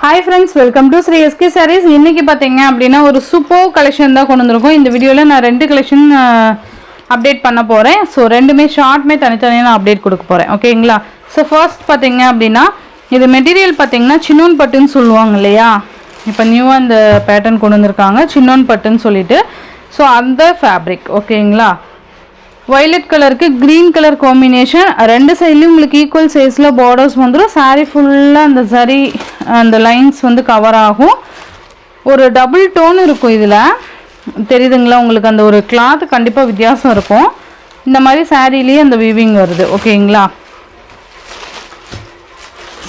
Hi friends, welcome to Sri SK Sarees. இன்னைக்கு பாத்தீங்க அப்படினா ஒரு சூப்பர் கலெக்ஷன் தான் கொண்டு வந்திருக்கோம். இந்த வீடியோல நான் ரெண்டு கலெக்ஷன் அப்டேட் பண்ண போறேன். சோ ரெண்டுமே ஷார்ட்மே தனித்தனியா நான் அப்டேட் கொடுக்க போறேன். ஓகேங்களா? சோ ஃபர்ஸ்ட் பாத்தீங்க அப்படினா இது மெட்டீரியல் பாத்தீங்கன்னா சின்னோன் பட்டுன்னு சொல்லுவாங்க இல்லையா? இப்போ நியூவா இந்த பேட்டர்ன் கொண்டு வந்திருக்காங்க சின்னோன் பட்டுன்னு சொல்லிட்டு. சோ அந்த ஃபேப்ரிக் ஓகேங்களா? violet color க்கு green color combination ரெண்டு சைடுலயும் உங்களுக்கு ஈக்குவல் சைஸ்ல borders வந்துரும் saree ஃபுல்லா அந்த zari அந்த லைன்ஸ் வந்து கவர் ஆகும் ஒரு டபுள் டோன் இருக்கும் இதுல தெரியுதுங்களா உங்களுக்கு அந்த ஒரு cloth கண்டிப்பா வித்தியாசம் இருக்கும் இந்த மாதிரி சாரியிலே அந்த வீவிங் வருது ஓகேங்களா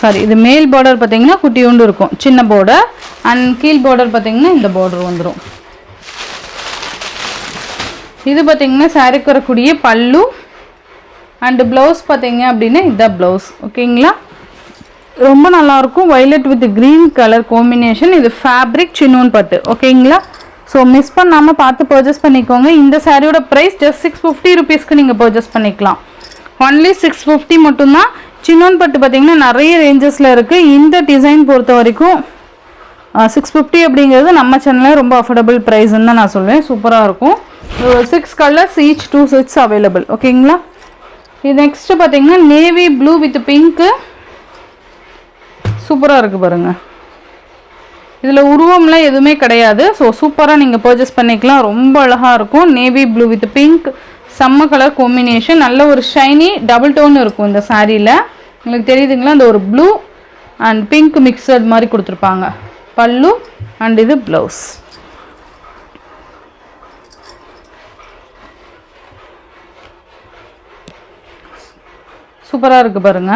சாரி இது மேல் border பாத்தீங்கன்னா குட்டியோண்டு இருக்கும் சின்ன border and கீழ் border பாத்தீங்கன்னா இந்த border வந்துரும் இது பாத்தீங்கன்னா சாரிக்கு வரக்கூடிய பல்லு and blouse பாத்தீங்க அப்படினா இத blouse ஓகேங்களா ரொம்ப நல்லா இருக்கும் violet with green color combination இது fabric chinoon பட்டு ஓகேங்களா சோ மிஸ் பண்ணாம பார்த்து purchase பண்ணிக்கோங்க இந்த சாரியோட price just 650 rupees க்கு நீங்க purchase பண்ணிக்கலாம் only 650 மட்டும் தான் chinoon பட்டு பாத்தீங்கன்னா நிறைய ரேஞ்சஸ்ல இருக்கு இந்த டிசைன் பொறுத்த வரைக்கும் 650 அப்படிங்கிறது நம்ம சேனல்ல ரொம்ப affordable price ன்னு நான் சொல்வேன் சூப்பரா இருக்கும் 6 colors each 2 sets available ஓகேங்களா இது நெக்ஸ்ட் பாத்தீங்கன்னா navy blue with pink சூப்பரா இருக்கு பாருங்க இதுல உருவம்லாம் எதுமே கிடையாது சோ சூப்பரா நீங்க purchase பண்ணிக்கலாம் ரொம்ப அழகா இருக்கும் navy blue with pink செம்ம கலர் காம்பினேஷன் நல்ல ஒரு ஷைனி டபுள் டோன் இருக்கும் இந்த சாரியில உங்களுக்கு தெரியுதுங்களா அந்த ஒரு blue and pink mixed மாதிரி கொடுத்திருப்பாங்க பல்லு and இது blouse சூப்பரா இருக்கு பாருங்க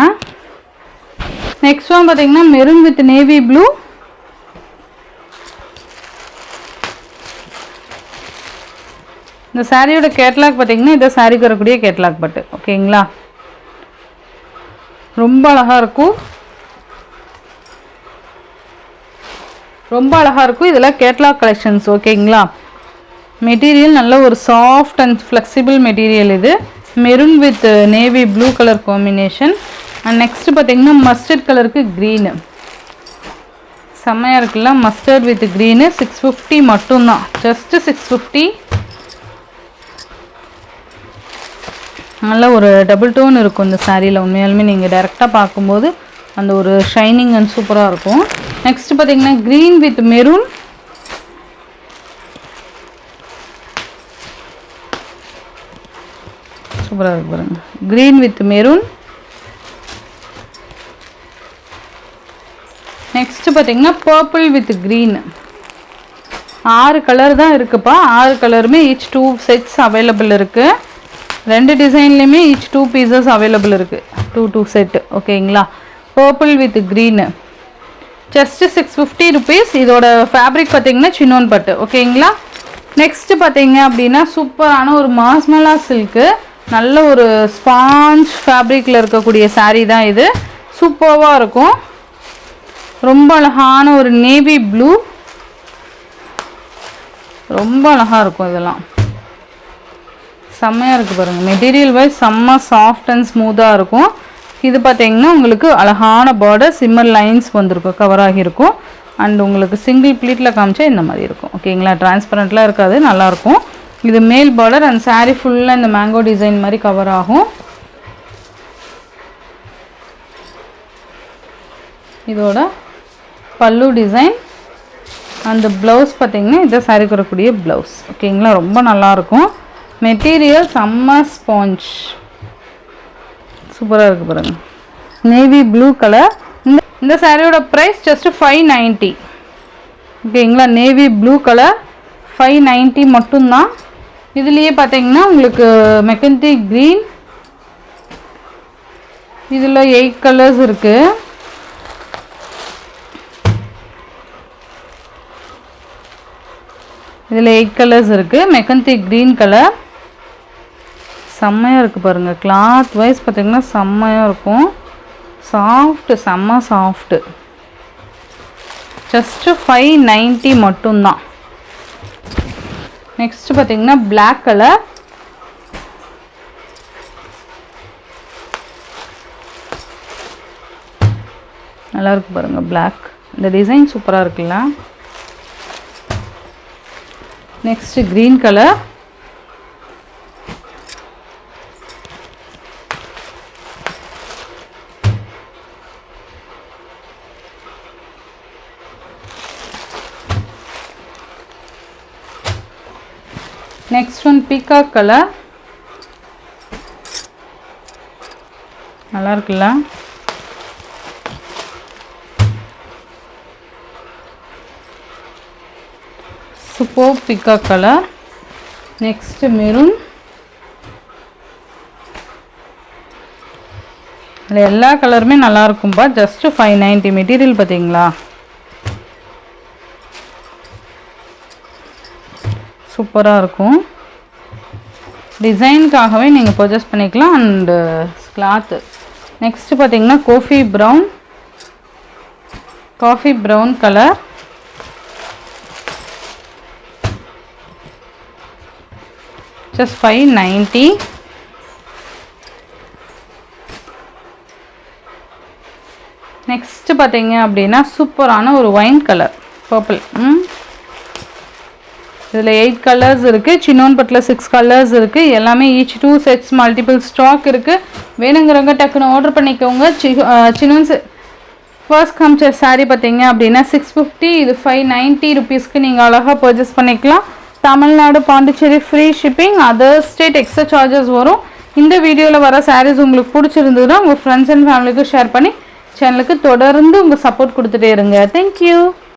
நெக்ஸ்ட் ஒன் பாத்தீங்கன்னா மெரூன் வித் நேவி ப்ளூ இந்த சாரியோட கேட்டலாக் பாத்தீங்கன்னா இந்த சாரிக்கு வரக்கூடிய கேட்டலாக் பட்டு ஓகேங்களா ரொம்ப அழகா இருக்கும் இதெல்லாம் கேட்டலாக் கலெக்ஷன்ஸ் ஓகேங்களா மெட்டீரியல் நல்ல ஒரு சாஃப்ட் அண்ட் ஃப்ளெக்சிபிள் மெட்டீரியல் இது maroon with navy blue color combination and next பாத்தீங்கன்னா mustard கலருக்கு green செமையா இருக்குல்ல mustard with green 650 மட்டும் தான் just 650 நல்ல ஒரு டபுள் டோன் இருக்கும் இந்த சாரியில உண்மையாலுமே நீங்க டைரக்டா பாக்கும்போது அந்த ஒரு ஷைனிங் அண்ட் சூப்பரா இருக்கும் நெக்ஸ்ட் பாத்தீங்கன்னா green with maroon சூப்பரா இருக்கு பாருங்க green with maroon next பாத்தீங்கன்னா purple with green ஆறு கலர் தான் இருக்குப்பா ஆறு கலருமே each 2 sets available இருக்கு ரெண்டு டிசைன்லயுமே each 2 pieces available இருக்கு 2 set ஓகேங்களா purple with green just 650 rupees இதோட fabric பாத்தீங்கன்னா chinon பட்டு ஓகேங்களா next பாத்தீங்க அப்படினா சூப்பரான ஒரு மாஸ்மலா silk நல்ல ஒரு ஸ்பாஞ்ச் ஃபேப்ரிக்ல இருக்கக்கூடிய saree தான் இது சூப்பர்வா இருக்கும் ரொம்ப அழகான ஒரு நேவி ப்ளூ ரொம்ப அழகா இருக்கும் இதெல்லாம் செமையா இருக்கு பாருங்க மெட்டீரியல் வைஸ் செம்ம சாஃப்ட் அண்ட் ஸ்மூத்தா இருக்கும் இது பாத்தீங்கன்னா உங்களுக்கு அழகான border சிம்மர் லைன்ஸ் வந்திருக்கும் கவர் ஆகி இருக்கும் and உங்களுக்கு சிங்கிள் ப்ளீட்ல காமிச்சா இந்த மாதிரி இருக்கும் ஓகேங்களா டிரான்ஸ்பரன்ட்லா இருக்காது நல்லா இருக்கும் இது மேல் border and saree ஃபுல்லா இந்த மேங்கோ டிசைன் மாதிரி கவர் ஆகும் இதோட பல்லு டிசைன் and blouse பாத்தீங்கன்னா இந்த saree வரக்கூடிய blouse ஓகேங்களா ரொம்ப நல்லா இருக்கும் மெட்டீரியல் செம்ம ஸ்பாஞ்ச் சூப்பரா இருக்கு பாருங்க நேவி ப்ளூ கலர் இந்த சாரியோட பிரைஸ் just 590 ஓகேங்களா நேவி ப்ளூ கலர் 590 மட்டும் தான் இதுலயே பாத்தீங்கன்னா உங்களுக்கு மெக்கன்டி green இதுல 8 கலர்ஸ் இருக்கு இதுல 8 கலர்ஸ் இருக்கு மெக்கன்டி green கலர் செம்மையா இருக்கு பாருங்க கிளாத் வைஸ் பாத்தீங்கன்னா செம்மையா இருக்கும் சாஃப்ட் செம்ம சாஃப்ட் just 590 மட்டும் தான் நெக்ஸ்ட் பாத்தீங்கன்னா black color நல்லா இருக்கு பாருங்க black இந்த டிசைன் சூப்பராக இருக்குல்ல. Next green colour. Next one peacock colour. நல்லா இருக்குல்ல. Super peacock colour. Next maroon. இதில் எல்லா கலருமே நல்லா இருக்கும்பா. ஜஸ்ட் 590 மெட்டீரியல் பார்த்தீங்களா, சூப்பராக இருக்கும். டிசைனுக்காகவே நீங்கள் பர்ச்சேஸ் பண்ணிக்கலாம். And cloth. நெக்ஸ்ட் பார்த்தீங்கன்னா coffee brown colour. Just 590. Next பார்த்தீங்க அப்படின்னா சூப்பரான ஒரு ஒயின் கலர் பர்பிள். இதில் 8 கலர்ஸ் இருக்குது. சின்னோன் பட்டில் 6 கலர்ஸ் இருக்குது. எல்லாமே ஈச் 2 செட்ஸ் மல்டிபிள் ஸ்டாக் இருக்குது. வேணுங்கிறவங்க டக்குன்னு ஆர்டர் பண்ணிக்கோங்க. சின்னோன் ஃபர்ஸ்ட் காமிச்ச சாரீ பார்த்தீங்க அப்படின்னா 650. இது 590 ருபீஸ்க்கு நீங்கள் அழகாக பர்ச்சேஸ் பண்ணிக்கலாம். Tamil Nadu, Pondicherry free shipping. Other state extra charges வரும். இந்த வீடியோவில் வர சாரீஸ் உங்களுக்கு பிடிச்சிருந்ததுன்னா உங்கள் ஃப்ரெண்ட்ஸ் அண்ட் ஃபேமிலிக்கு ஷேர் பண்ணி சேனலுக்கு தொடர்ந்து உங்கள் சப்போர்ட் கொடுத்துட்டே இருங்க. தேங்க்யூ.